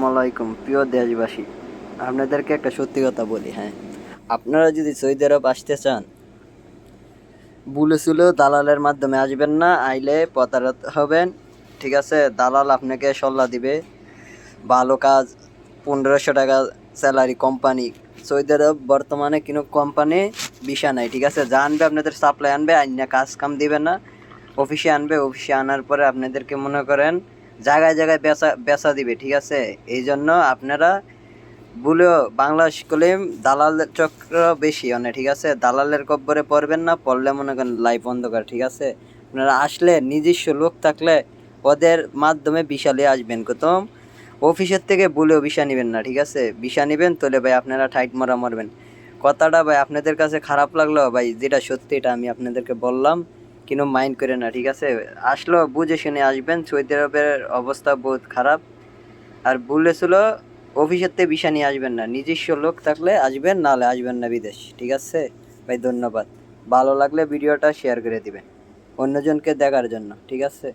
আসসালামু আলাইকুম প্রিয় দেশবাসী। আপনাদেরকে একটা সত্যি কথা বলি, হ্যাঁ, আপনারা যদি সৌদি আরব আসতে চান, বুলেছিল দালালের মাধ্যমে আসবেন না, আইলে প্রতারিত হবেন। ঠিক আছে, দালাল আপনাকে সল্লা দিবে, ভালো কাজ, 1500 টাকা স্যালারি, কোম্পানি। সৌদি আরব বর্তমানে কোনো কোম্পানি ভিসা নাই। ঠিক আছে, যা আনবে আপনাদের সাপ্লাই আনবে, আইনা কাজ কাম দিবে না, অফিসে আনবে, অফিসে আনার পরে আপনাদেরকে মনে করেন জায়গায় জায়গায় বেচা বেচা দিবে। ঠিক আছে, এই জন্য আপনারা ভুলেও বাংলাদেশ কলিম দালালের চক্র বেশি অনেক। ঠিক আছে, দালালের কব্বরে পড়বেন না, পড়লে মনে করেন লাইফ অন্ধকার। ঠিক আছে, আপনারা আসলে নিজস্ব লোক থাকলে ওদের মাধ্যমে ভিসা নিয়ে আসবেন। প্রথম অফিসের থেকে ভুলেও ভিসা নেবেন না। ঠিক আছে, ভিসা নেবেন তাহলে ভাই আপনারা ঠাইট মরা মরবেন। কথাটা ভাই আপনাদের কাছে খারাপ লাগলো ভাই, যেটা সত্যি এটা আমি আপনাদেরকে বললাম, কিন্তু মাইন্ড করে না। ঠিক আছে, আসলো বুঝে শুনে আসবেন, সৌদি আরবের অবস্থা বহুত খারাপ। আর বলেছিল অফিসের থেকে ভিসা নিয়ে আসবেন না, নিজস্ব লোক থাকলে আসবেন, নাহলে আসবেন না বিদেশ। ঠিক আছে ভাই, ধন্যবাদ। ভালো লাগলে ভিডিওটা শেয়ার করে দিবেন অন্যজনকে দেখার জন্য। ঠিক আছে।